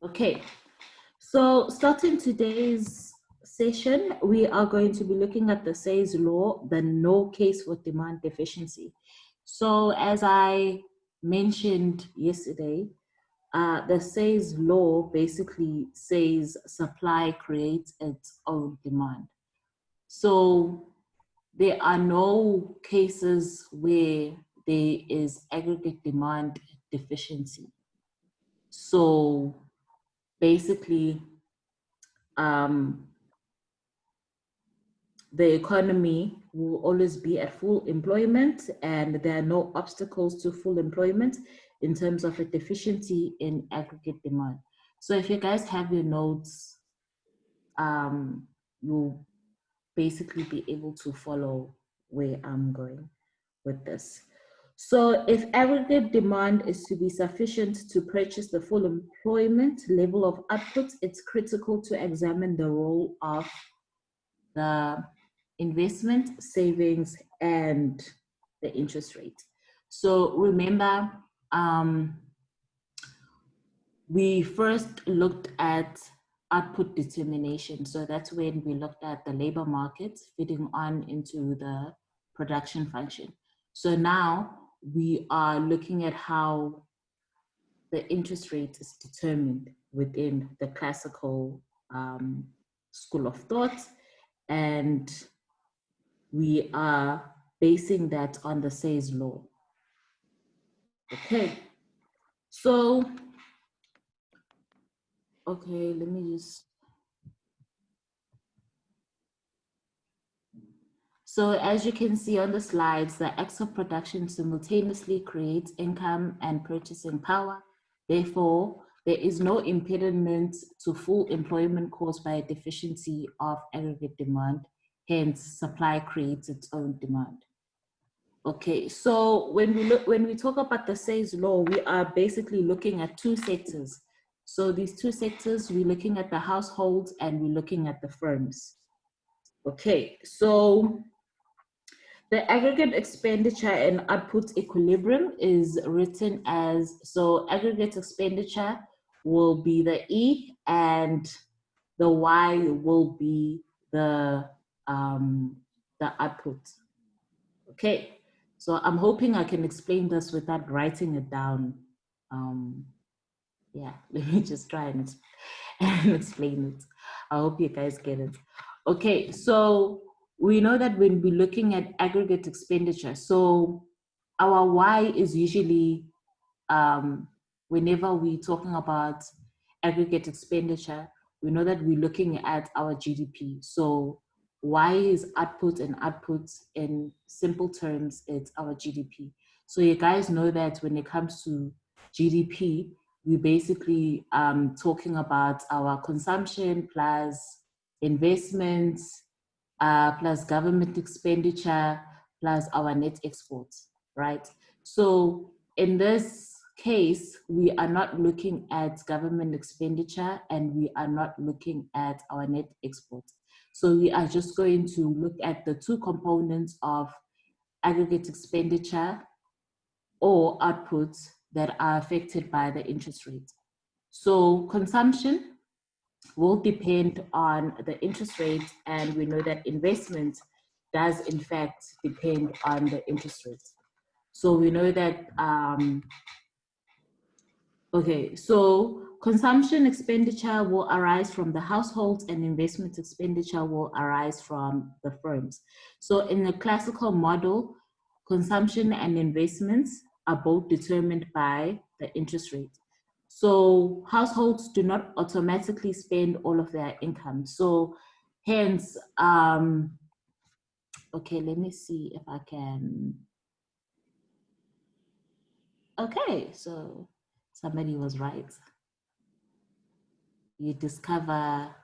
Okay, so starting today's session, we are going to be looking at the Say's law, the no case for demand deficiency. So as I mentioned yesterday, the Say's law basically says supply creates its own demand. So there are no cases where there is aggregate demand deficiency. So basically, the economy will always be at full employment, and there are no obstacles to full employment in terms of a deficiency in aggregate demand. So if you guys have your notes, you'll basically be able to follow where I'm going with this. So if aggregate demand is to be sufficient to purchase the full employment level of output, it's critical to examine the role of the investment, savings, and the interest rate. So remember, we first looked at output determination. So that's when we looked at the labor market fitting on into the production function. So now we are looking at how the interest rate is determined within the classical school of thought, and we are basing that on the Say's law. Okay, so, okay, let me just. So as you can see on the slides, the acts of production simultaneously creates income and purchasing power. Therefore, there is no impediment to full employment caused by a deficiency of aggregate demand. Hence, supply creates its own demand. Okay, so when we talk about the Say's law, we are basically looking at two sectors. So these two sectors, we're looking at the households and we're looking at the firms. Okay, so the aggregate expenditure and output equilibrium is written as, so aggregate expenditure will be the E and the Y will be the output. Okay, so I'm hoping I can explain this without writing it down. Yeah, let me just try and explain it. I hope you guys get it. Okay, so we know that when we're looking at aggregate expenditure, so our Y is usually, whenever we're talking about aggregate expenditure, we know that we're looking at our GDP. So Y is output, and output in simple terms, it's our GDP. So you guys know that when it comes to GDP, we're basically talking about our consumption plus investments, plus government expenditure, plus our net exports, right? So in this case, we are not looking at government expenditure and we are not looking at our net exports. So we are just going to look at the two components of aggregate expenditure or outputs that are affected by the interest rate. So consumption will depend on the interest rate, and we know that investment does in fact depend on the interest rate. So we know that, okay, so consumption expenditure will arise from the households and investment expenditure will arise from the firms. So in the classical model, consumption and investments are both determined by the interest rate. So households do not automatically spend all of their income. So hence, okay, let me see if I can. Okay, so somebody was right. You discover,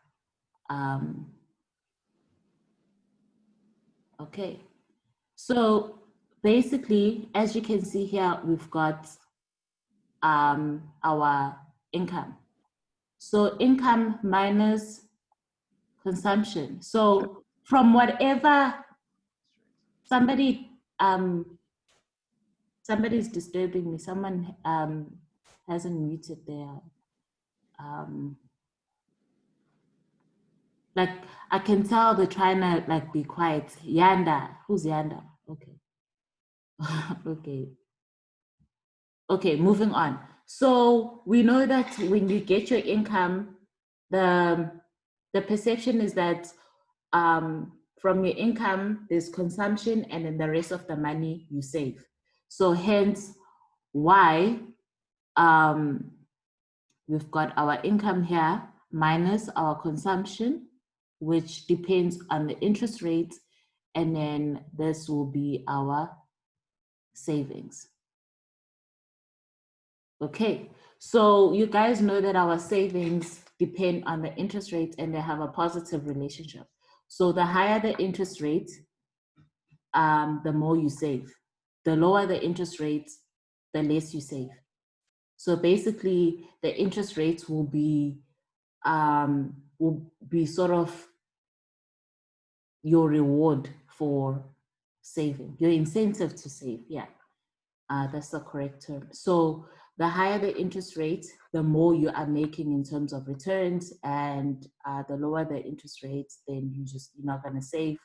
okay. So basically, as you can see here, we've got our income. So income minus consumption. So from whatever, somebody's disturbing me. Someone hasn't muted their Like, I can tell they're trying to like be quiet. Yanda, who's Yanda? Okay. Okay. Okay, moving on. So we know that when you get your income, the perception is that from your income, there's consumption, and then the rest of the money you save. So hence why we've got our income here minus our consumption, which depends on the interest rate, and then this will be our savings. Okay, so you guys know that our savings depend on the interest rate and they have a positive relationship. So the higher the interest rate, the more you save. The lower the interest rate, the less you save. So basically, the interest rates will be sort of your reward for saving, your incentive to save. Yeah, that's the correct term. So the higher the interest rate, the more you are making in terms of returns, and the lower the interest rates, then you're not going to save,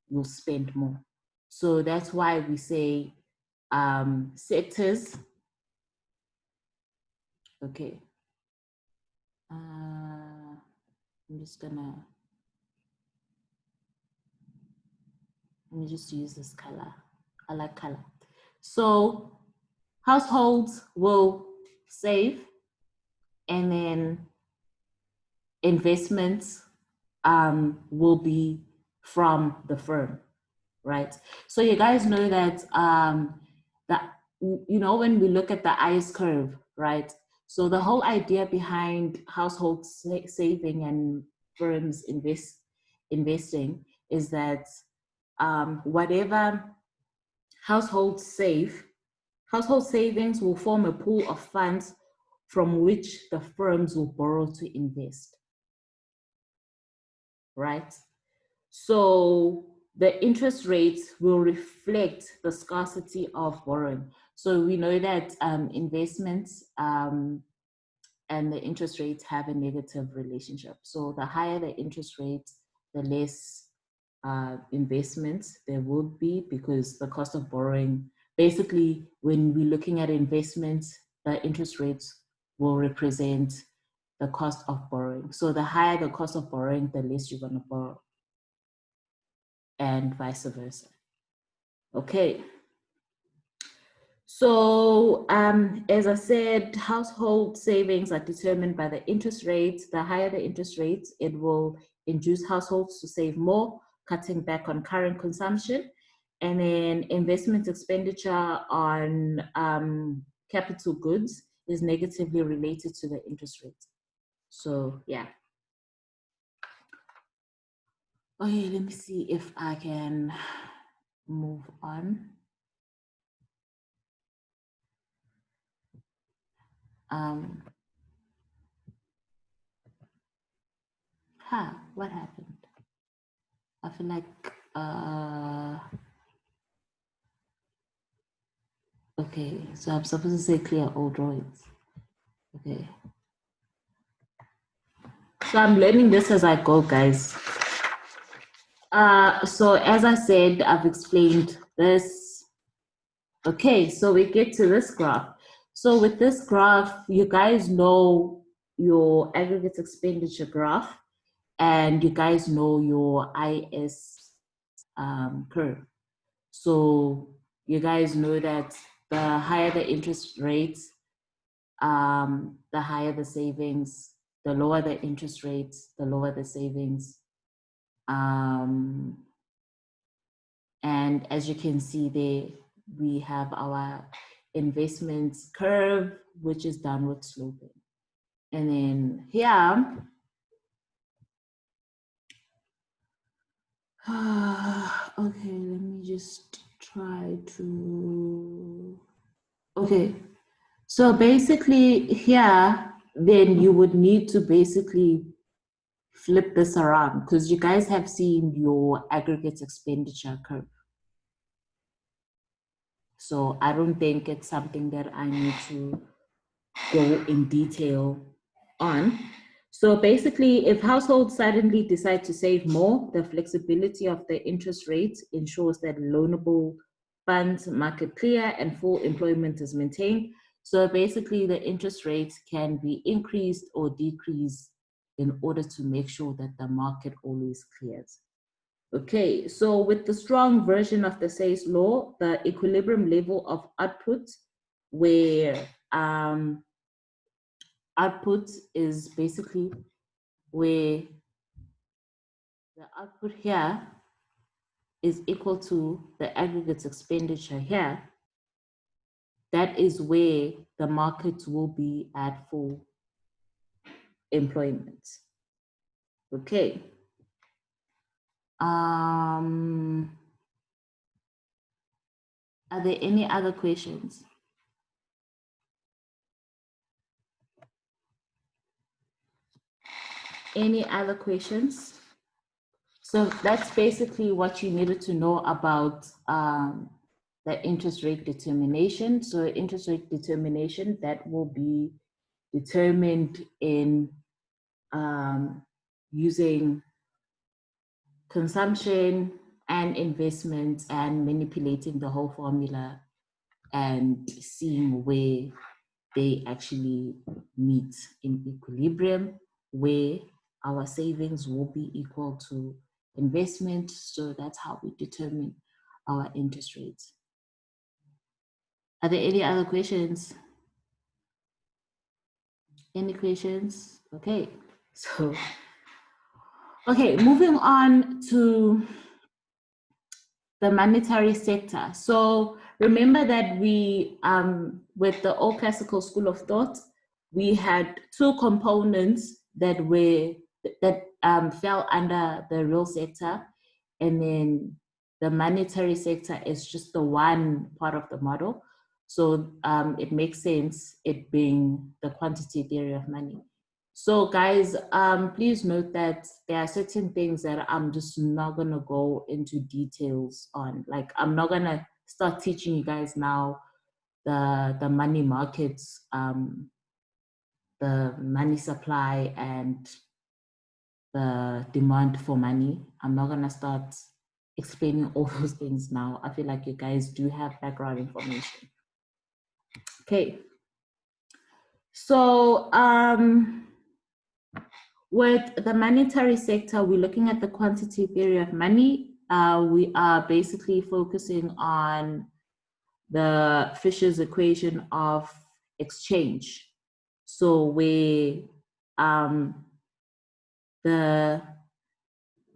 you'll spend more. So that's why we say sectors. Okay. I'm just gonna, let me just use this color. I like color. So households will save, and then investments will be from the firm, right? So you guys know that when we look at the ICE curve, right? So the whole idea behind household saving and firms investing is that whatever household savings will form a pool of funds from which the firms will borrow to invest, right? So the interest rates will reflect the scarcity of borrowing. So we know that investments and the interest rates have a negative relationship. So the higher the interest rates, the less investments there would be, because the cost of borrowing, basically when we're looking at investments, the interest rates will represent the cost of borrowing. So the higher the cost of borrowing, the less you're going to borrow, and vice versa. Okay. So as I said, household savings are determined by the interest rate. The higher the interest rate, it will induce households to save more, cutting back on current consumption. And then investment expenditure on capital goods is negatively related to the interest rate. So yeah. Okay, let me see if I can move on. What happened? I feel like, okay, so I'm supposed to say clear all drawings. Okay. So I'm learning this as I go, guys. So as I said, I've explained this. Okay, so we get to this graph. So with this graph, you guys know your aggregate expenditure graph, and you guys know your IS curve. So you guys know that the higher the interest rates, the higher the savings, the lower the interest rates, the lower the savings. And as you can see there, we have our investments curve, which is downward sloping. And then here, okay, let me just try to, okay. So basically here, then you would need to basically flip this around, because you guys have seen your aggregate expenditure curve. So I don't think it's something that I need to go in detail on. So basically, if households suddenly decide to save more, the flexibility of the interest rate ensures that loanable funds market clear and full employment is maintained. So basically, the interest rate can be increased or decreased in order to make sure that the market always clears. Okay, so with the strong version of the Say's law, the equilibrium level of output, where output is basically where the output here is equal to the aggregate expenditure here, that is where the market will be at full employment. Okay. Are there any other questions? Any other questions? So that's basically what you needed to know about the interest rate determination. So interest rate determination, that will be determined in using consumption and investment and manipulating the whole formula and seeing where they actually meet in equilibrium, where our savings will be equal to investment. So that's how we determine our interest rates. Are there any other questions? Any questions? Okay, so, okay, moving on to the monetary sector. So remember that we, with the old classical school of thought, we had two components that fell under the real sector, and then the monetary sector is just the one part of the model. So it makes sense, it being the quantity theory of money. So guys, please note that there are certain things that I'm just not gonna go into details on. Like, I'm not gonna start teaching you guys now the money markets, the money supply and the demand for money. I'm not gonna start explaining all those things now. I feel like you guys do have background information. Okay. So with the monetary sector, we're looking at the quantity theory of money. We are basically focusing on the Fisher's equation of exchange. So where the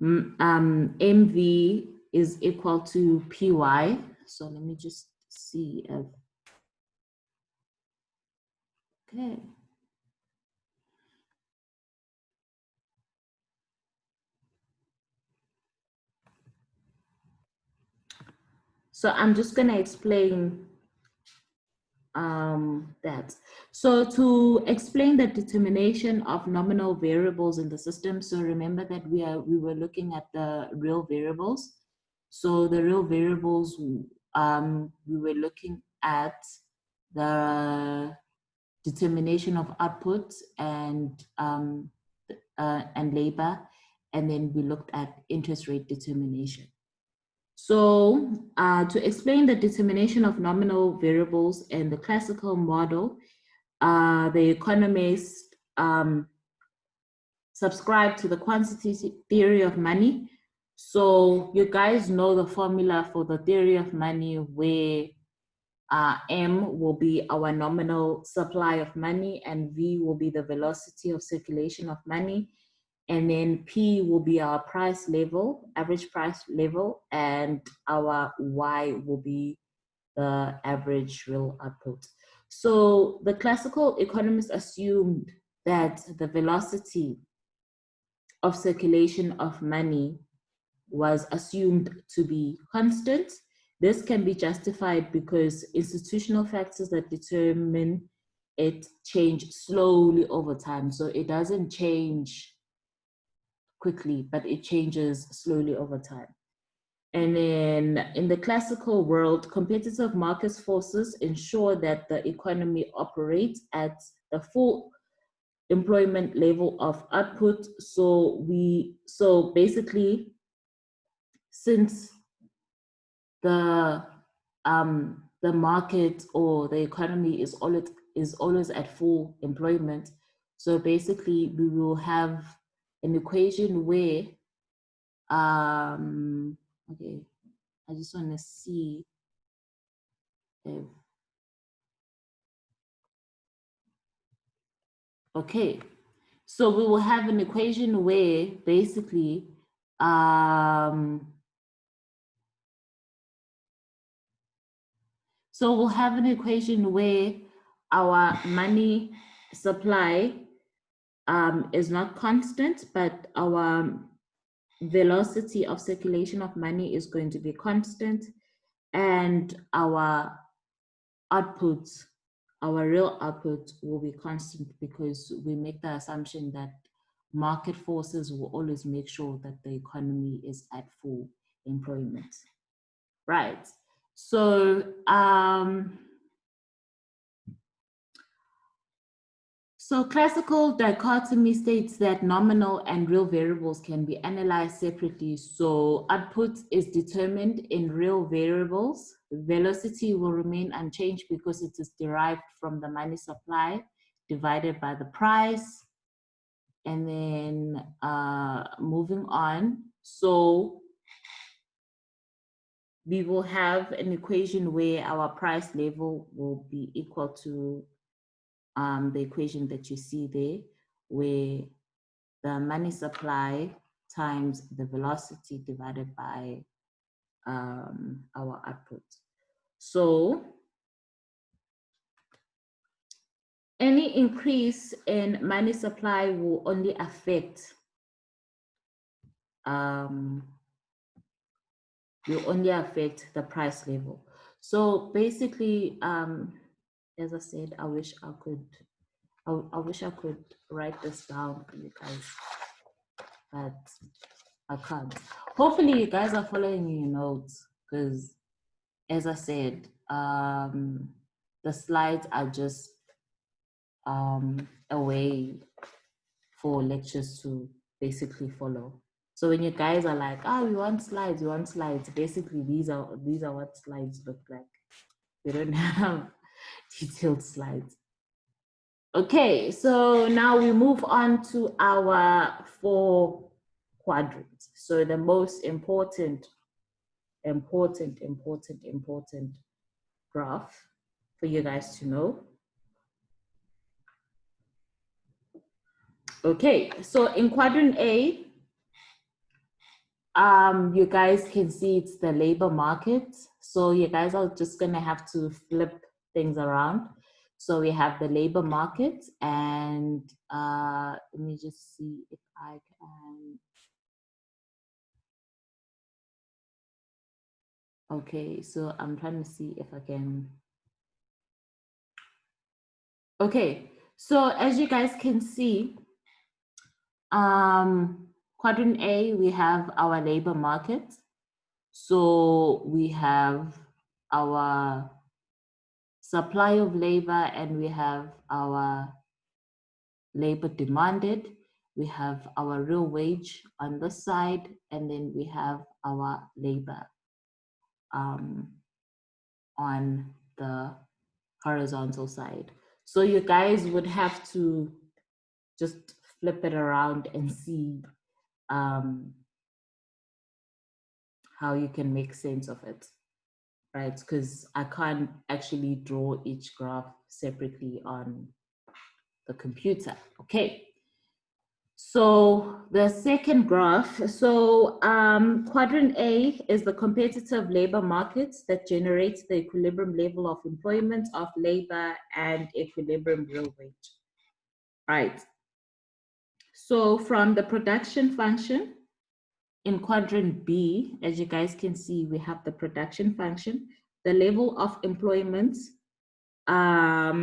MV is equal to PY. So let me just see if, okay. So I'm just gonna explain that. So to explain the determination of nominal variables in the system, so remember that we were looking at the real variables. So the real variables, we were looking at the determination of output and labor, and then we looked at interest rate determination. So to explain the determination of nominal variables in the classical model, the economists subscribe to the quantity theory of money. So you guys know the formula for the theory of money, where M will be our nominal supply of money and V will be the velocity of circulation of money. And then P will be our price level, average price level, and our Y will be the average real output. So the classical economists assumed that the velocity of circulation of money was assumed to be constant. This can be justified because institutional factors that determine it change slowly over time. So it doesn't change quickly, but it changes slowly over time. And then in the classical world, competitive market forces ensure that the economy operates at the full employment level of output. So basically, since the market or the economy is always at full employment, so basically we will have an equation where okay, I just want to see if okay. So we will have an equation where basically so we'll have an equation where our money supply is not constant, but our velocity of circulation of money is going to be constant, and our output, our real output, will be constant, because we make the assumption that market forces will always make sure that the economy is at full employment. Right. So so classical dichotomy states that nominal and real variables can be analyzed separately. So output is determined in real variables. Velocity will remain unchanged because it is derived from the money supply divided by the price. And then moving on. So we will have an equation where our price level will be equal to the equation that you see there, where the money supply times the velocity divided by our output. So any increase in money supply will only affect the price level. So basically, as I said, I wish I could write this down for you guys, but I can't. Hopefully you guys are following your notes, because as I said, the slides are just a way for lectures to basically follow. So when you guys are like, we want slides, basically these are what slides look like. We don't have detailed slides. Okay, so now we move on to our 4 quadrants. So the most important graph for you guys to know. Okay, so in quadrant A, you guys can see it's the labor market. So you guys are just gonna have to flip things around. So we have the labor market, and let me just see if I can. Okay, so I'm trying to see if I can. Okay, so as you guys can see, quadrant A, we have our labor market. So we have our supply of labor, and we have our labor demanded. We have our real wage on this side, and then we have our labor on the horizontal side. So you guys would have to just flip it around and see how you can make sense of it, right? Because I can't actually draw each graph separately on the computer. Okay. So the second graph, so quadrant A is the competitive labor markets that generates the equilibrium level of employment of labor and equilibrium real wage. Right. So from the production function in quadrant B, as you guys can see, we have the production function, the level of employment at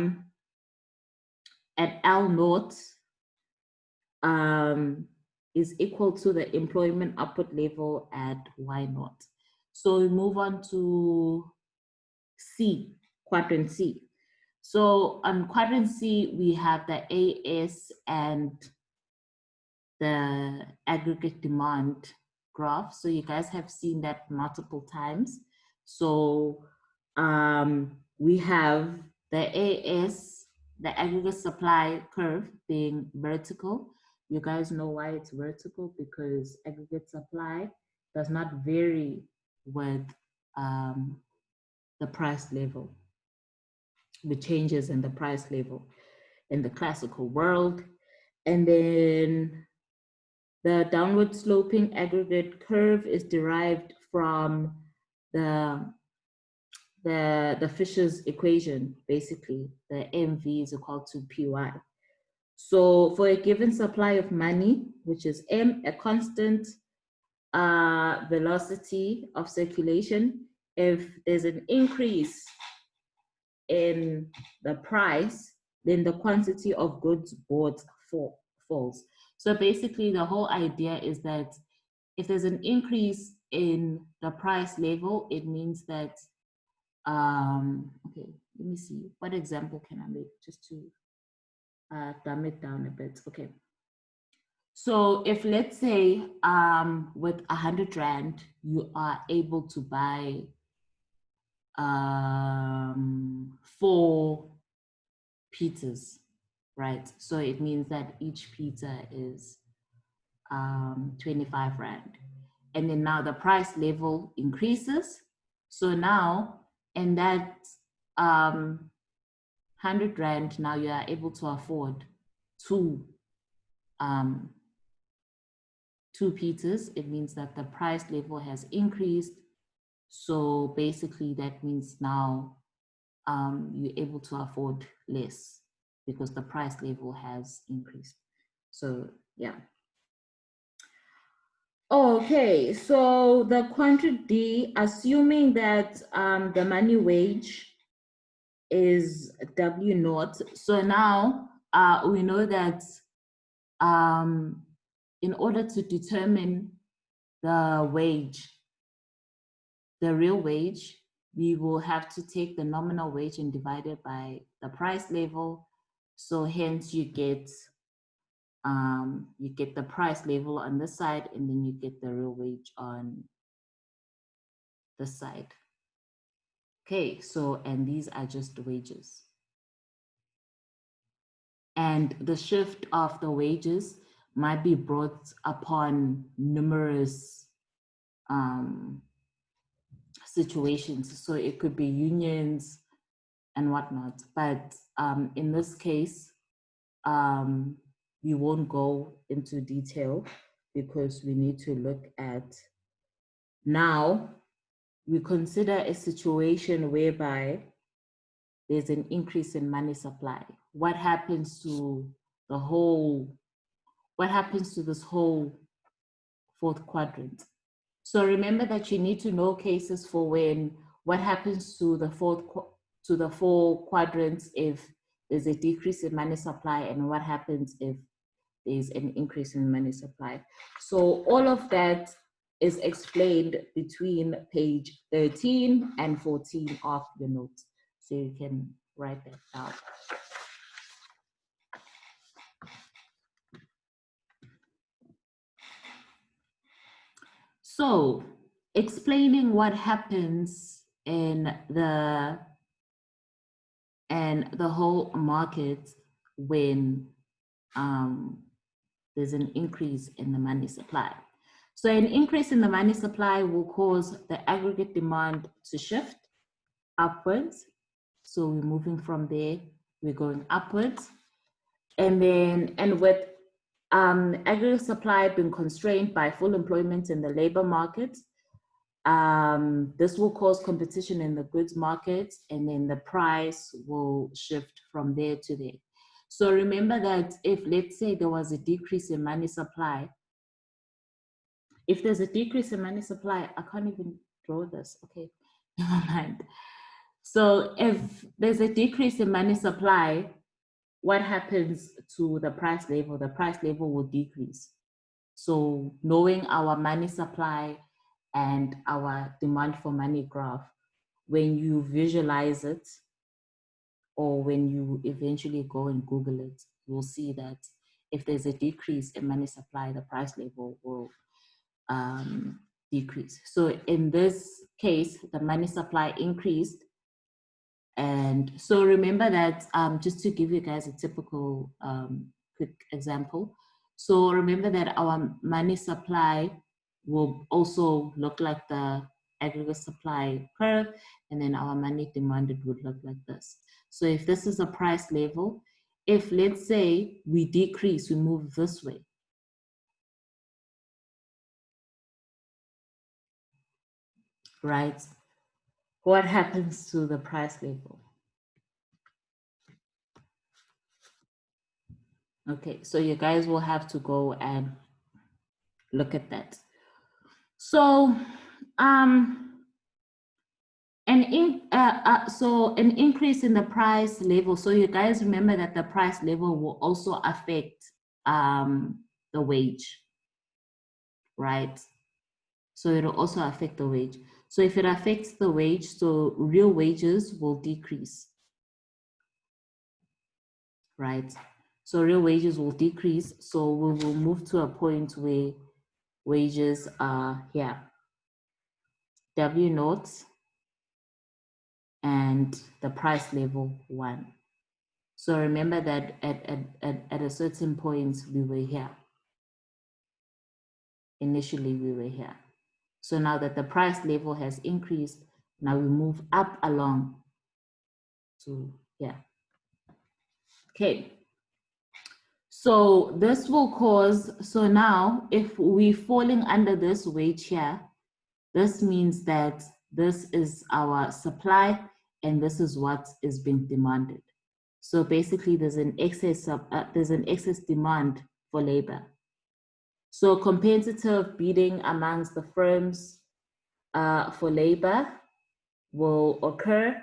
L naught is equal to the employment output level at Y naught. So we move on to C, quadrant C. So on quadrant C, we have the AS and the aggregate demand graph. So you guys have seen that multiple times. So we have the AS, the aggregate supply curve, being vertical. You guys know why it's vertical, because aggregate supply does not vary with the price level, the changes in the price level in the classical world. And then the downward sloping aggregate curve is derived from the Fisher's equation, basically. The MV is equal to PY. So for a given supply of money, which is M, a constant velocity of circulation, if there's an increase in the price, then the quantity of goods bought falls. So basically the whole idea is that if there's an increase in the price level, it means that, okay, let me see, what example can I make just to dumb it down a bit? Okay. So if, let's say, with 100 Rand, you are able to buy 4 pizzas, right? So it means that each pizza is 25 Rand. And then now the price level increases. So now, in that 100 Rand, now you are able to afford 2 pizzas. It means that the price level has increased. So basically that means now you're able to afford less because the price level has increased. So yeah. Okay, so the quantity D, assuming that the money wage is W naught. So now we know that in order to determine the wage, the real wage, we will have to take the nominal wage and divide it by the price level. So hence you get the price level on this side, and then you get the real wage on this side. Okay, so, and these are just wages. And the shift of the wages might be brought upon numerous situations. So it could be unions and whatnot. But in this case, we won't go into detail because we need to look at, now we consider a situation whereby there's an increase in money supply. What happens to the whole, what happens to this whole fourth quadrant? So remember that you need to know cases for when, what happens to the four quadrants if there's a decrease in money supply, and what happens if there's an increase in money supply. So all of that is explained between page 13 and 14 of your notes. So you can write that down. So explaining what happens in the whole market when there's an increase in the money supply. So an increase in the money supply will cause the aggregate demand to shift upwards. So we're moving from there, we're going upwards. And then, and with aggregate supply being constrained by full employment in the labor market, this will cause competition in the goods market, and then the price will shift from there to there. So remember that if, let's say, there was a decrease in money supply, if there's a decrease in money supply, I can't even draw this, okay, never mind. So if there's a decrease in money supply, what happens to the price level? The price level will decrease. So knowing our money supply and our demand for money graph, when you visualize it, or when you eventually go and Google it, you'll see that if there's a decrease in money supply, the price level will decrease. So in this case, the money supply increased. And so remember that, just to give you guys a typical quick example. So remember that our money supply will also look like the aggregate supply curve, and then our money demanded would look like this. So if this is a price level, if let's say we decrease, we move this way, right? What happens to the price level? Okay, so you guys will have to go and look at that. So, an increase in the price level. So you guys remember that the price level will also affect the wage, right? So it'll also affect the wage. So if it affects the wage, so real wages will decrease, right? So real wages will decrease. So we will move to a point where wages are here, W naught, and the price level 1. So remember that at a certain point we were here. Initially we were here. So now that the price level has increased, now we move up along to here. Okay. So this will cause, so now if we're falling under this wage here, this means that this is our supply and this is what is being demanded. So basically there's an excess demand for labor. So competitive bidding amongst the firms for labor will occur,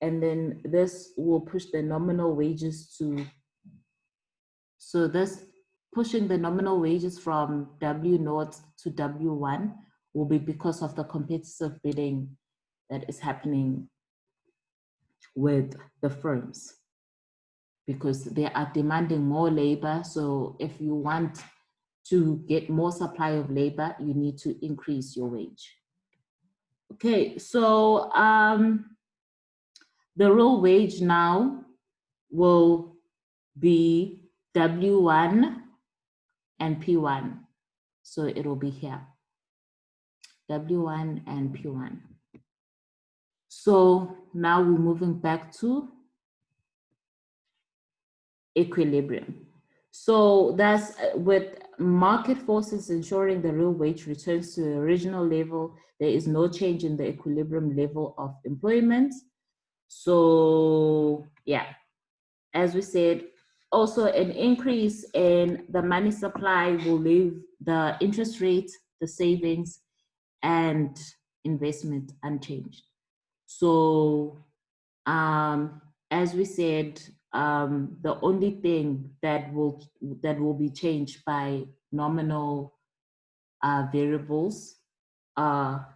and then this will push the nominal wages to, so this pushing the nominal wages from W0 to W1 will be because of the competitive bidding that is happening with the firms, because they are demanding more labor. So if you want to get more supply of labor, you need to increase your wage. Okay, so the real wage now will be W1 and P1. So it will be here, W1 and P1. So now we're moving back to equilibrium. So that's with market forces ensuring the real wage returns to the original level, there is no change in the equilibrium level of employment. So yeah, as we said, also an increase in the money supply will leave the interest rate, the savings, and investment unchanged. So as we said, the only thing that will be changed by nominal variables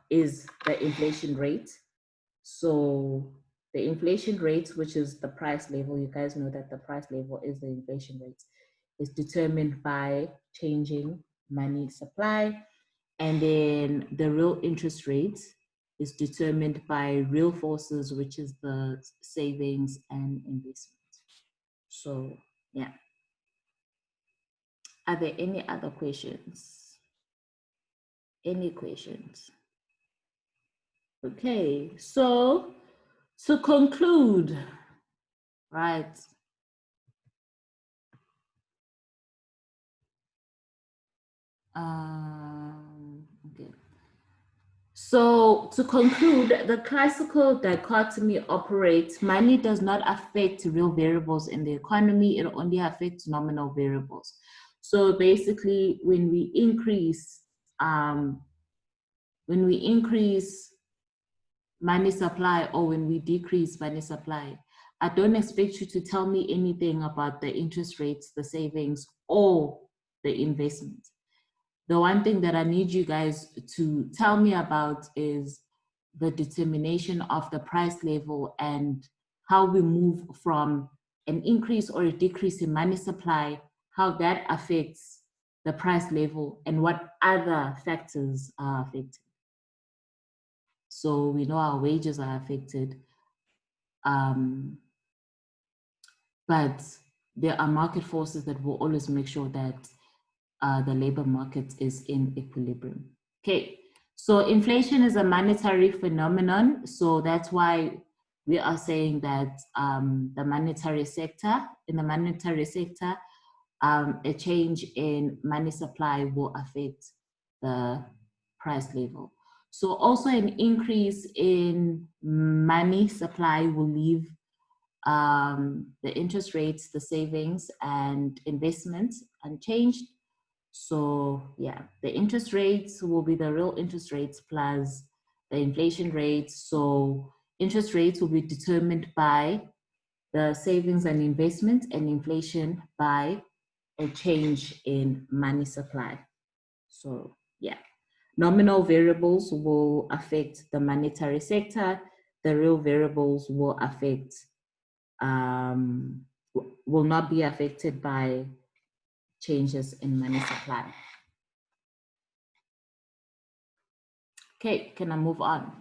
is the inflation rate. So the inflation rate, which is the price level, you guys know that the price level is the inflation rate, is determined by changing money supply, and then the real interest rate is determined by real forces, which is the savings and investment. So yeah. Are there any other questions? Any questions? Okay, so to conclude, right? Okay. So to conclude, the classical dichotomy operates. Money does not affect real variables in the economy. It only affects nominal variables. So basically, when we increase money supply, or when we decrease money supply, I don't expect you to tell me anything about the interest rates, the savings, or the investment. The one thing that I need you guys to tell me about is the determination of the price level and how we move from an increase or a decrease in money supply, how that affects the price level and what other factors are affected. So we know our wages are affected, but there are market forces that will always make sure that the labor market is in equilibrium. Okay, so inflation is a monetary phenomenon. So that's why we are saying that in the monetary sector, a change in money supply will affect the price level. So also an increase in money supply will leave the interest rates, the savings and investments unchanged. So yeah, the interest rates will be the real interest rates plus the inflation rates. So interest rates will be determined by the savings and investment, and inflation by a change in money supply. So yeah, nominal variables will affect the monetary sector. The real variables will affect, will not be affected by changes in money supply. Okay, can I move on?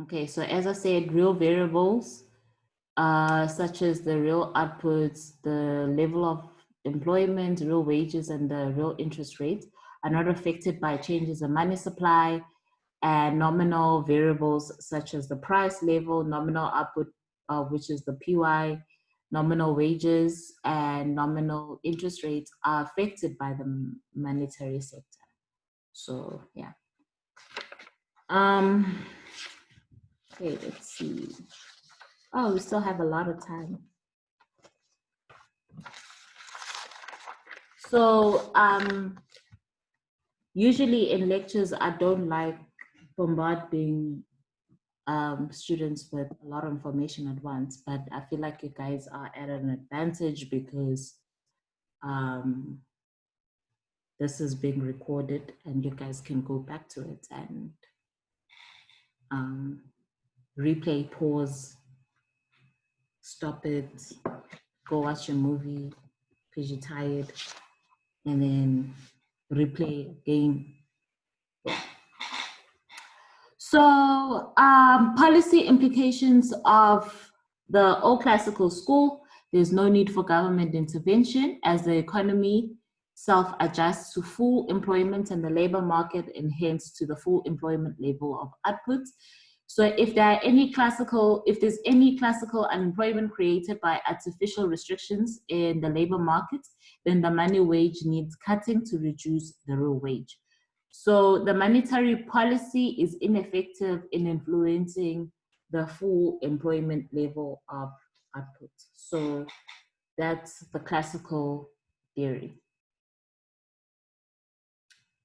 Okay, so as I said, real variables such as the real outputs, the level of employment, real wages, and the real interest rate are not affected by changes in money supply, and nominal variables such as the price level, nominal output, which is the PY, nominal wages, and nominal interest rates are affected by the monetary sector. So yeah. Okay, let's see. Oh, we still have a lot of time. So usually in lectures, I don't like bombarding students with a lot of information at once, but I feel like you guys are at an advantage because this is being recorded and you guys can go back to it and replay, pause, stop it, go watch a movie because you're tired, and then replay again. So policy implications of the old classical school: there's no need for government intervention as the economy self-adjusts to full employment and the labor market, and hence to the full employment level of output. So if there's any classical unemployment created by artificial restrictions in the labor market, then the money wage needs cutting to reduce the real wage. So the monetary policy is ineffective in influencing the full employment level of output. So that's the classical theory.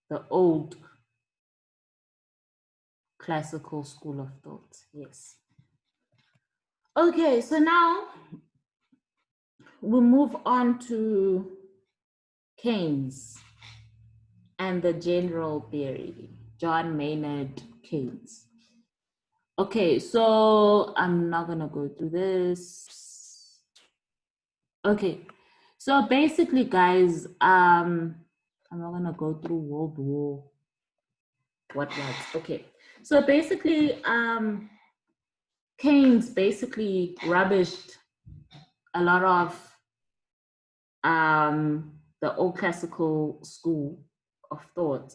The old classical school of thought, yes. Okay, so now we'll move on to Keynes and the general theory, John Maynard Keynes. Okay, so I'm not gonna go through this. Okay, so basically, guys, I'm not gonna go through World War what. Okay, so basically, Keynes basically rubbished a lot of the old classical school of thought.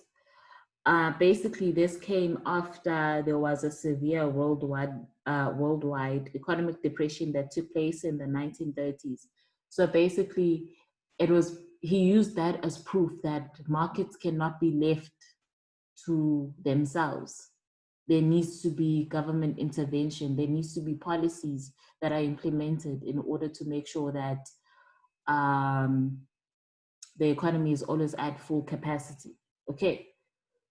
Basically, this came after there was a severe worldwide economic depression that took place in the 1930s. So basically, he used that as proof that markets cannot be left to themselves. There needs to be government intervention. There needs to be policies that are implemented in order to make sure that the economy is always at full capacity. Okay.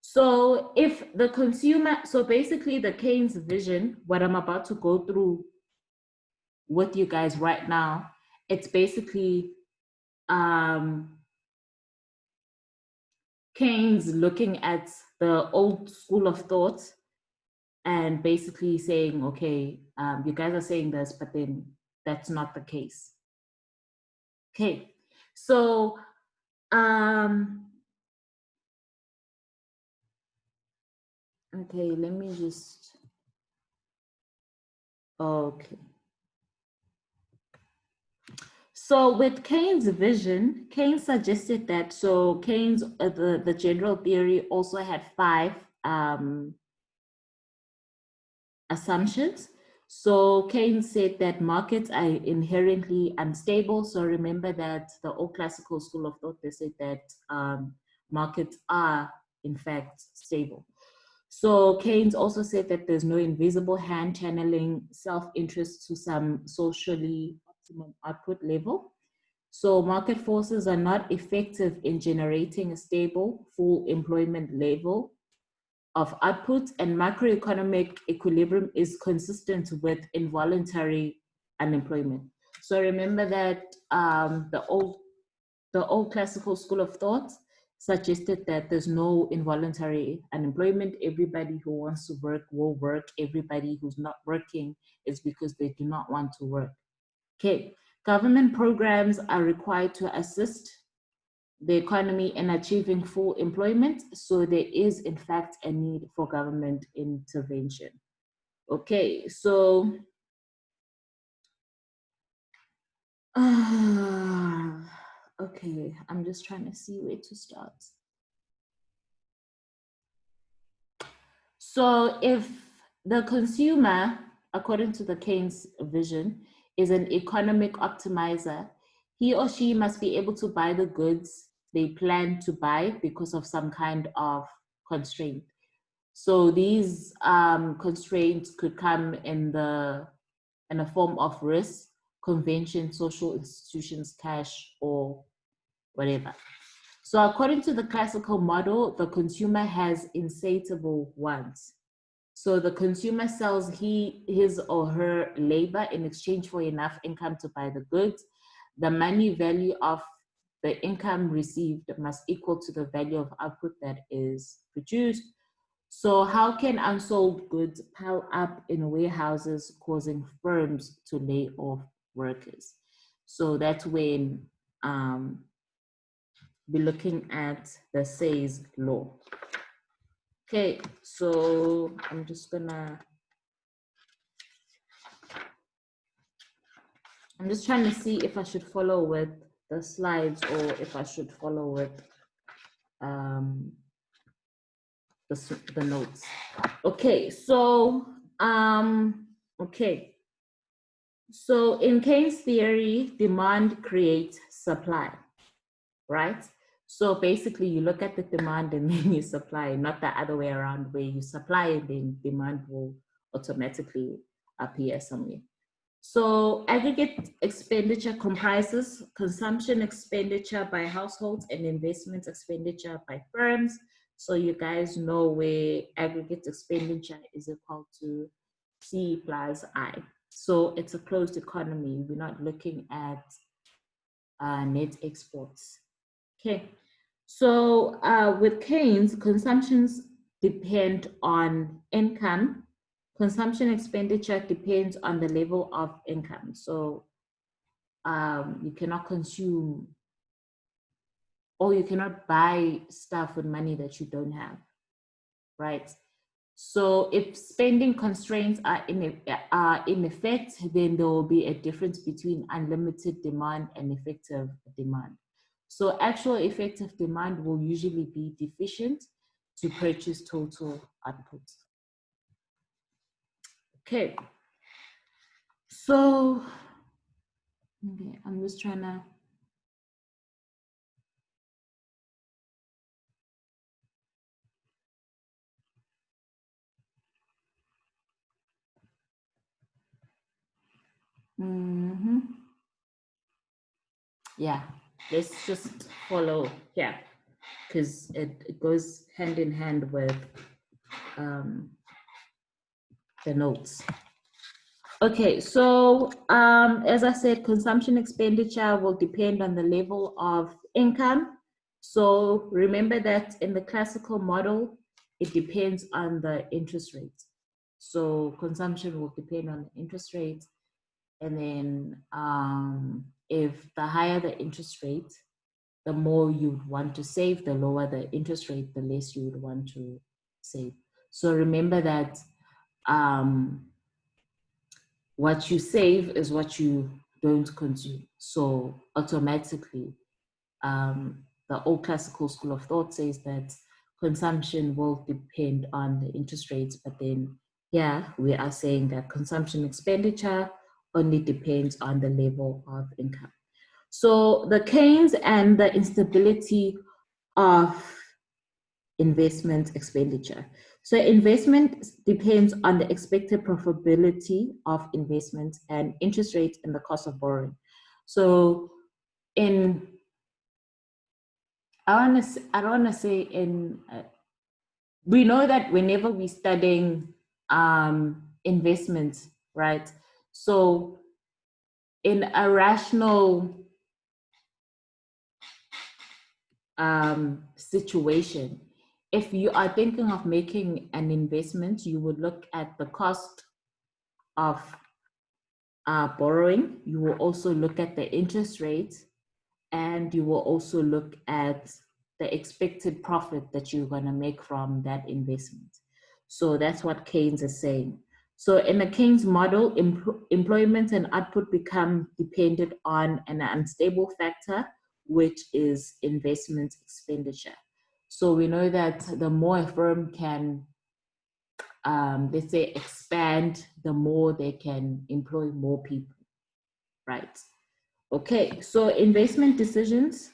So if the consumer, so basically the Keynes vision, what I'm about to go through with you guys right now, it's basically Keynes looking at the old school of thought and basically saying, okay, you guys are saying this, but then that's not the case. Okay, so okay, let me just, okay. So with Keynes' vision, Keynes suggested that, so Keynes, the general theory also had 5 assumptions. So Keynes said that markets are inherently unstable. So remember that the old classical school of thought, they said that markets are in fact stable. So Keynes also said that there's no invisible hand channeling self-interest to some socially optimum output level. So market forces are not effective in generating a stable full employment level of output, and macroeconomic equilibrium is consistent with involuntary unemployment. So remember that the old classical school of thought suggested that there's no involuntary unemployment. Everybody who wants to work will work. Everybody who's not working is because they do not want to work. Okay, government programs are required to assist the economy in achieving full employment. So there is in fact a need for government intervention. Okay, so okay, I'm just trying to see where to start. So if the consumer, according to the Keynes vision, is an economic optimizer, he or she must be able to buy the goods they plan to buy because of some kind of constraint. So these constraints could come in a form of risk, convention, social institutions, cash, or whatever. So according to the classical model, the consumer has insatiable wants. So the consumer sells his or her labor in exchange for enough income to buy the goods. The money value of the income received must equal to the value of output that is produced. So how can unsold goods pile up in warehouses, causing firms to lay off workers? So that's when we're looking at the Say's law. Okay, so I'm just trying to see if I should follow with the slides or if I should follow with the notes. Okay, so okay. So in Keynes theory, demand creates supply, right? So basically you look at the demand and then you supply, not the other way around where you supply and then demand will automatically appear somewhere. So aggregate expenditure comprises consumption expenditure by households and investment expenditure by firms. So you guys know where aggregate expenditure is equal to C plus I. So it's a closed economy. We're not looking at net exports. Okay, so with Keynes, consumptions depend on income. Consumption expenditure depends on the level of income. So you cannot consume or you cannot buy stuff with money that you don't have, right? So if spending constraints are in effect, then there will be a difference between unlimited demand and effective demand. So actual effective demand will usually be deficient to purchase total output. Okay. So, okay, I'm just trying to. Yeah, let's just follow here because it goes hand in hand with the notes. Okay, so as I said, consumption expenditure will depend on the level of income. So remember that in the classical model, it depends on the interest rate. So consumption will depend on the interest rate. And then if the higher the interest rate, the more you'd want to save, the lower the interest rate, the less you would want to save. So remember that what you save is what you don't consume. So automatically, the old classical school of thought says that consumption will depend on the interest rates, but then yeah, we are saying that consumption expenditure only depends on the level of income. So the Keynes and the instability of investment expenditure. So investment depends on the expected profitability of investments and interest rates and the cost of borrowing. So in, I don't want to say in, we know that whenever we're studying investments, right? So in a rational situation, if you are thinking of making an investment, you would look at the cost of borrowing. You will also look at the interest rate, and you will also look at the expected profit that you're going to make from that investment. So that's what Keynes is saying. So in the Keynes model, employment and output become dependent on an unstable factor, which is investment expenditure. So we know that the more a firm can, let's say, expand, the more they can employ more people, right? Okay, so investment decisions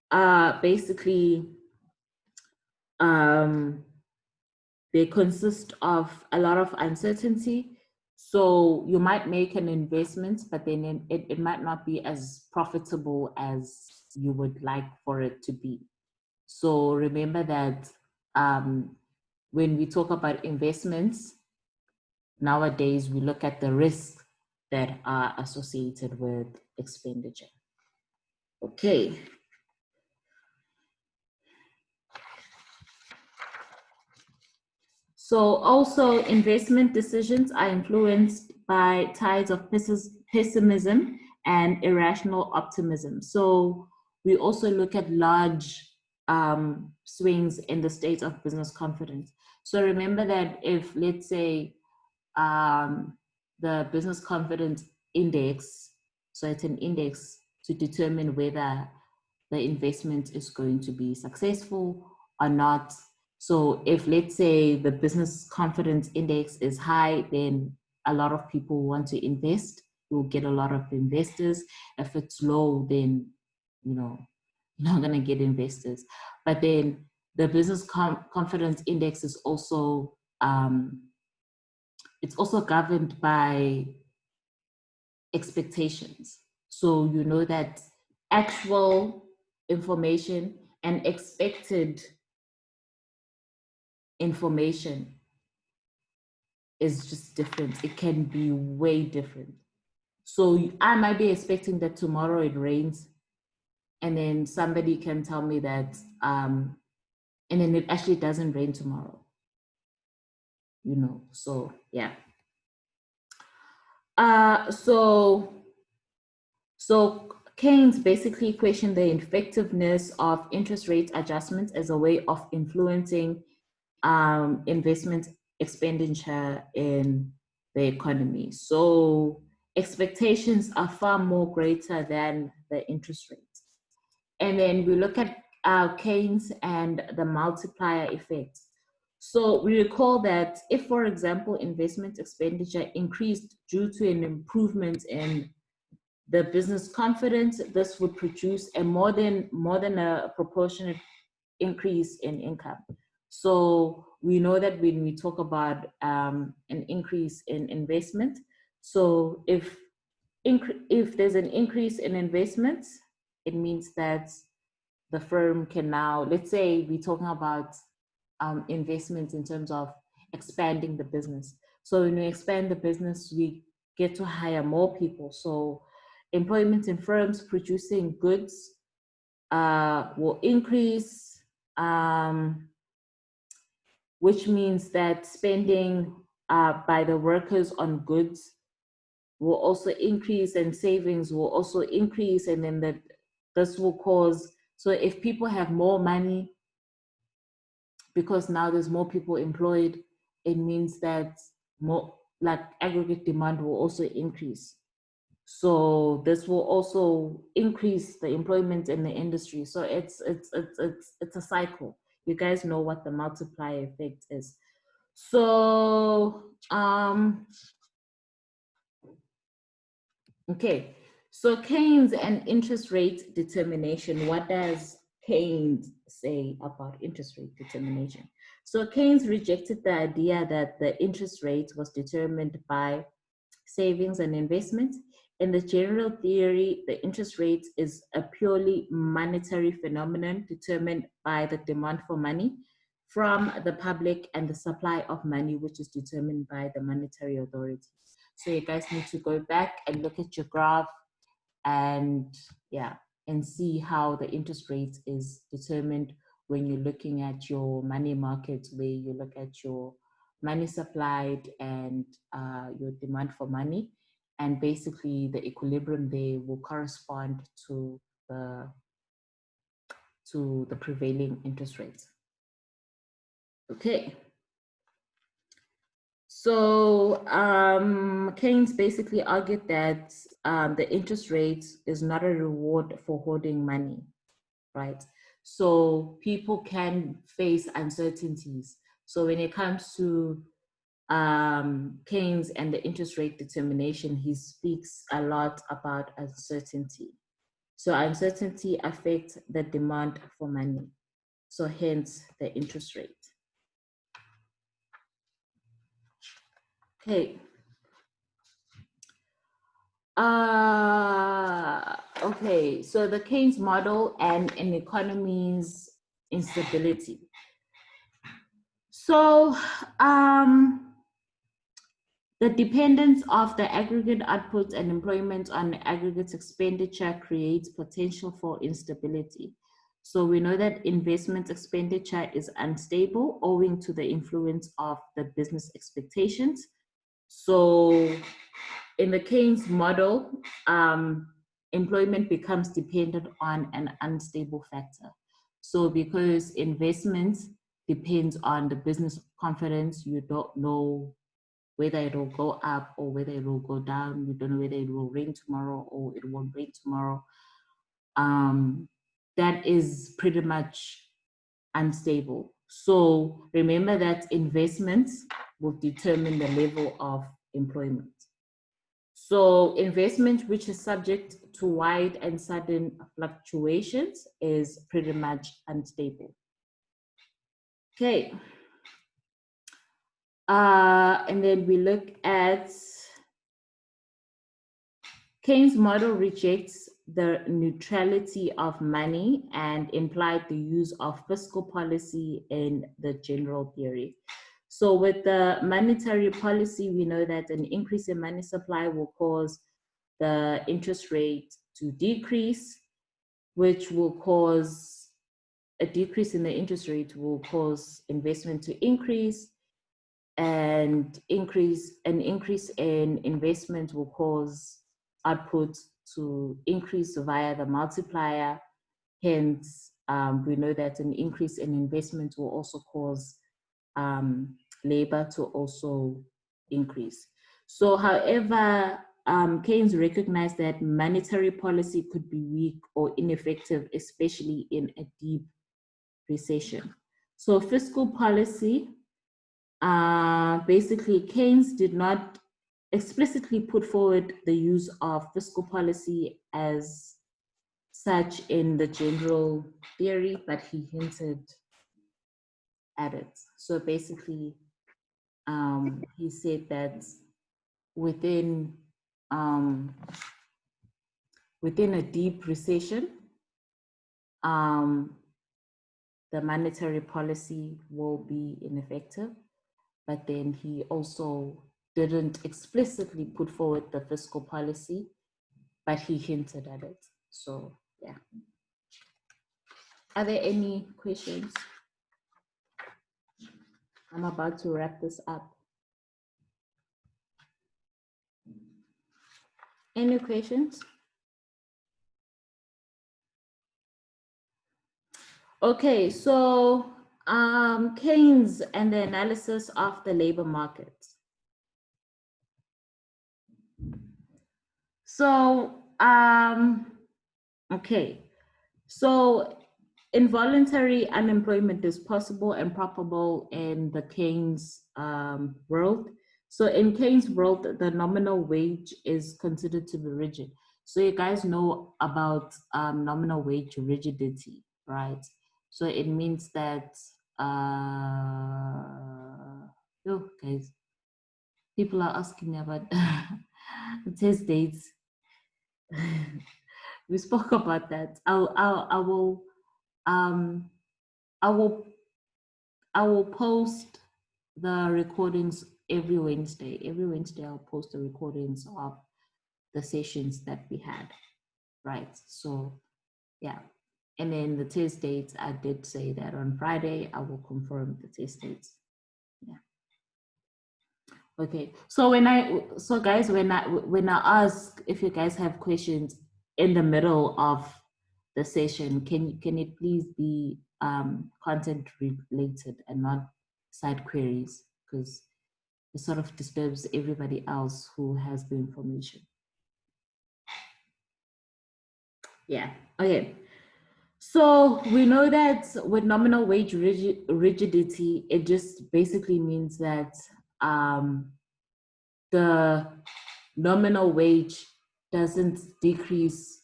are basically, they consist of a lot of uncertainty. So you might make an investment, but then it might not be as profitable as you would like for it to be. So remember that when we talk about investments, nowadays we look at the risks that are associated with expenditure. Okay. So also investment decisions are influenced by tides of pessimism and irrational optimism. So we also look at large swings in the state of business confidence. So remember that if, let's say, the business confidence index, so it's an index to determine whether the investment is going to be successful or not. So if, let's say, the business confidence index is high, then a lot of people want to invest. You'll get a lot of investors. If it's low, then, you know, you're not going to get investors. But then the business confidence index is also, it's also governed by expectations. So you know that actual information and expected information is just different. It can be way different. So I might be expecting that tomorrow it rains, and then somebody can tell me that, and then it actually doesn't rain tomorrow. You know, so yeah. So Keynes basically questioned the effectiveness of interest rate adjustments as a way of influencing investment expenditure in the economy. So expectations are far more greater than the interest rate. And then we look at Keynes and the multiplier effect. So we recall that if, for example, investment expenditure increased due to an improvement in the business confidence, this would produce a more than a proportionate increase in income. So we know that when we talk about an increase in investment, so if there's an increase in investments, it means that the firm can now, let's say we're talking about investments in terms of expanding the business. So when we expand the business, we get to hire more people. So employment in firms producing goods will increase, which means that spending by the workers on goods will also increase, and savings will also increase, and then this will cause, so if people have more money, because now there's more people employed, it means that more, like, aggregate demand will also increase. So this will also increase the employment in the industry. So it's a cycle. You guys know what the multiplier effect is. So okay. So Keynes and interest rate determination. What does Keynes say about interest rate determination? So Keynes rejected the idea that the interest rate was determined by savings and investment. In the general theory, the interest rate is a purely monetary phenomenon determined by the demand for money from the public and the supply of money, which is determined by the monetary authority. So you guys need to go back and look at your graph and and see how the interest rate is determined when you're looking at your money market, where you look at your money supplied and your demand for money, and basically the equilibrium there will correspond to the prevailing interest rates. Okay. So Keynes basically argued that the interest rate is not a reward for hoarding money, right? So people can face uncertainties. So when it comes to Keynes and the interest rate determination, he speaks a lot about uncertainty. So uncertainty affects the demand for money. So hence the interest rate. Okay. Okay, so the Keynes model and an economy's instability. So the dependence of the aggregate output and employment on aggregate expenditure creates potential for instability. So we know that investment expenditure is unstable owing to the influence of the business expectations. So in the Keynes model, employment becomes dependent on an unstable factor. So because investment depends on the business confidence, you don't know whether it will go up or whether it will go down. You don't know whether it will rain tomorrow or it won't rain tomorrow. That is pretty much unstable. So remember that investments will determine the level of employment. So investment, which is subject to wide and sudden fluctuations, is pretty much unstable. Okay. And then we look at Keynes' model rejects the neutrality of money and implied the use of fiscal policy in the general theory. So with the monetary policy, we know that an increase in money supply will cause the interest rate to decrease, which will cause a decrease in the interest rate will cause investment to increase, and an increase in investment will cause output to increase via the multiplier. Hence, we know that an increase in investment will also cause labor to also increase. So however, Keynes recognized that monetary policy could be weak or ineffective, especially in a deep recession. So fiscal policy, basically Keynes did not explicitly put forward the use of fiscal policy as such in the general theory, but he hinted at it. So basically, he said that within a deep recession, the monetary policy will be ineffective. But then he also didn't explicitly put forward the fiscal policy, but he hinted at it. So yeah. Are there any questions? I'm about to wrap this up. Any questions? Okay, so Keynes and the analysis of the labor market. So, okay, so involuntary unemployment is possible and probable in the Keynes world. So in Keynes world, the nominal wage is considered to be rigid. So you guys know about nominal wage rigidity, right? So it means that, oh guys, people are asking me about the test dates. We spoke about that. I will post the recordings every Wednesday. Every Wednesday I'll post the recordings of the sessions that we had, right? So yeah. And then the test dates, I did say that on Friday I will confirm the test dates. Yeah. Okay. So guys, when I ask if you guys have questions in the middle of the session, can it please be content related and not side queries, because it sort of disturbs everybody else who has the information. Yeah. Okay. So we know that with nominal wage rigidity, it just basically means that the nominal wage doesn't decrease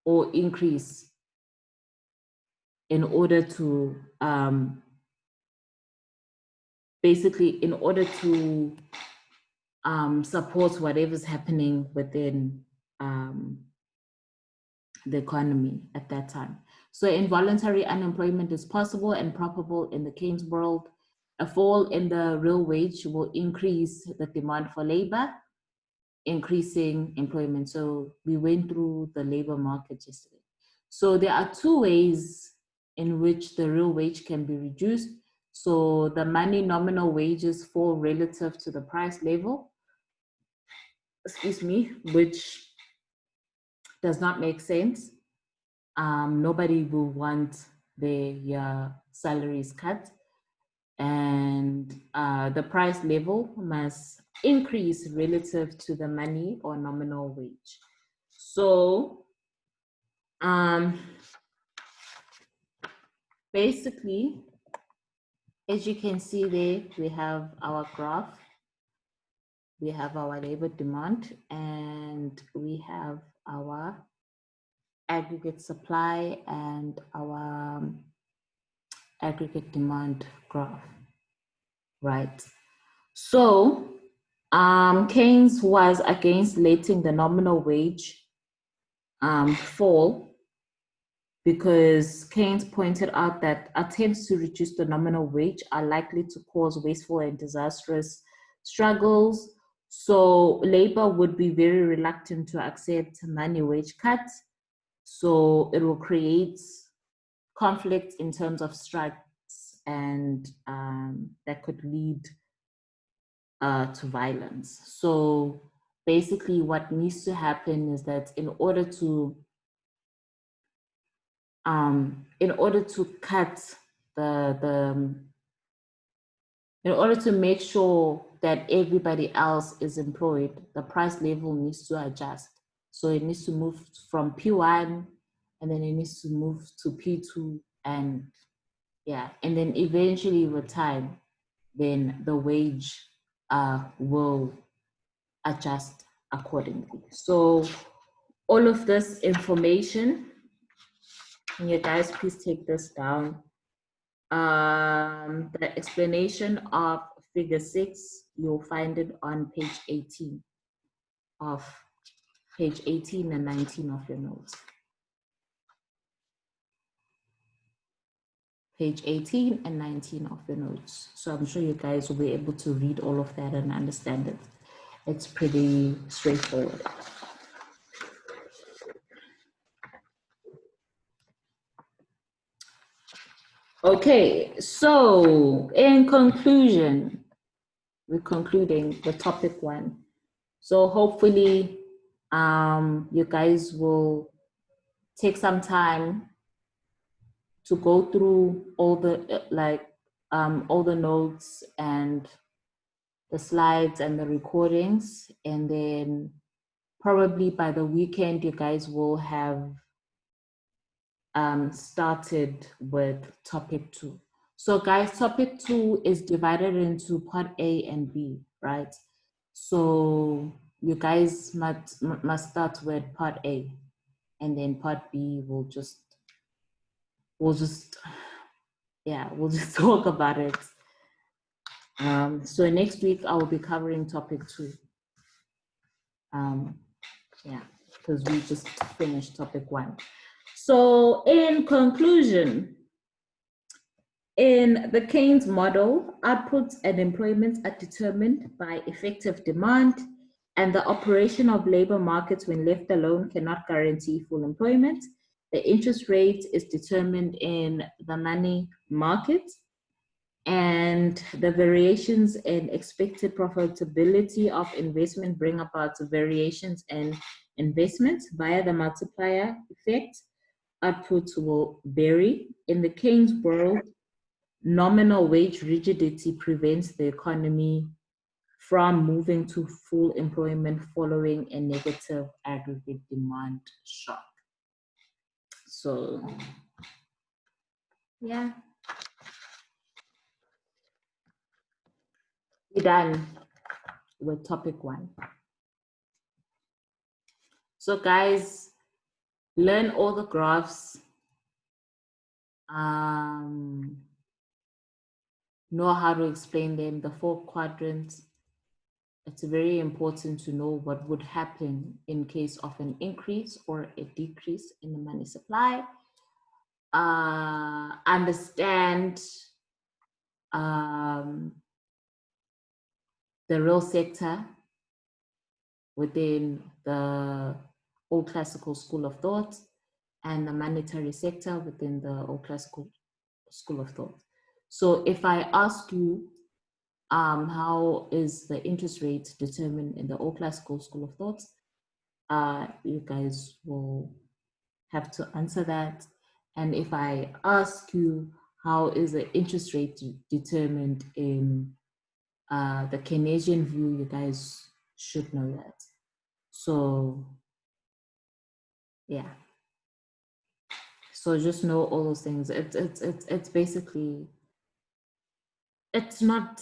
or increase in order to basically in order to support whatever's happening within the economy at that time. So involuntary unemployment is possible and probable in the Keynes world. A fall in the real wage will increase the demand for labor, increasing employment. So we went through the labor market yesterday. So there are two ways in which the real wage can be reduced. So the money nominal wages fall relative to the price level, which does not make sense. Nobody will want their salaries cut, and the price level must increase relative to the money or nominal wage. So basically, as you can see there, we have our graph, we have our labor demand, and we have our aggregate supply and our aggregate demand graph, right? So Keynes was against letting the nominal wage fall, because Keynes pointed out that attempts to reduce the nominal wage are likely to cause wasteful and disastrous struggles. So labor would be very reluctant to accept money wage cuts. So it will create conflict in terms of strikes, and that could lead to violence. So basically what needs to happen is that in order to cut in order to make sure that everybody else is employed, the price level needs to adjust. So it needs to move from P1, and then it needs to move to P2, and yeah, and then eventually with time, then the wage will adjust accordingly. So all of this information, and you guys please take this down. The explanation of figure 6, you'll find it on page 18 and 19 of your notes. Page 18 and 19 of the notes. So I'm sure you guys will be able to read all of that and understand it. it's pretty straightforward. Okay, so in conclusion, we're concluding the topic 1. So hopefully you guys will take some time to go through all the all the notes and the slides and the recordings, and then probably by the weekend you guys will have started with topic 2. So guys, topic 2 is divided into part A and B, right? So you guys must start with part A, and then part B we'll just talk about it. So next week I will be covering topic 2. Because we just finished topic 1. So in conclusion, in the Keynes model, outputs and employment are determined by effective demand, and the operation of labor markets when left alone cannot guarantee full employment. The interest rate is determined in the money market, and the variations in expected profitability of investment bring about variations in investments via the multiplier effect. Outputs will vary. In the Keynes world, nominal wage rigidity prevents the economy from moving to full employment following a negative aggregate demand shock. So, yeah. We're done with topic 1. So guys, learn all the graphs. Know how to explain them, the 4 quadrants. It's very important to know what would happen in case of an increase or a decrease in the money supply. Understand the real sector within the old classical school of thought and the monetary sector within the old classical school of thought. So if I ask you, how is the interest rate determined in the old classical school of thought, you guys will have to answer that. And if I ask you, how is the interest rate determined in the Keynesian view, you guys should know that. So, yeah. So just know all those things. It's basically, it's not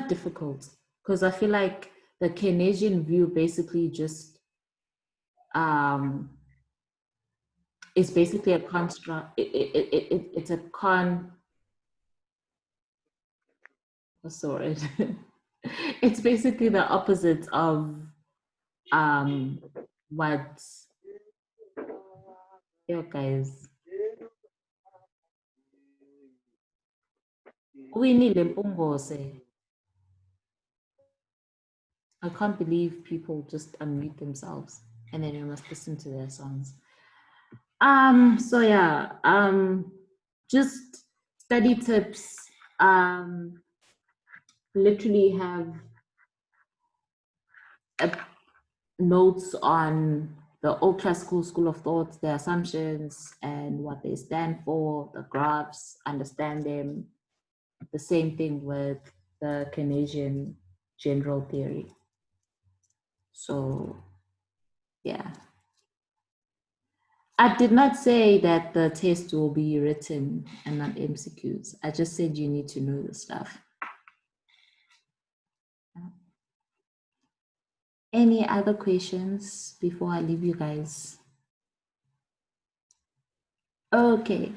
difficult, because I feel like the Keynesian view basically just is basically a construct. It's a sorry. It's basically the opposite of what, yo guys, I can't believe people just unmute themselves and then you must listen to their songs. So yeah, just study tips. Literally have notes on the old classical school of thought, the assumptions and what they stand for, the graphs, understand them. The same thing with the Keynesian general theory. So, yeah. I did not say that the test will be written and not MCQs. I just said you need to know the stuff. Any other questions before I leave you guys? Okay.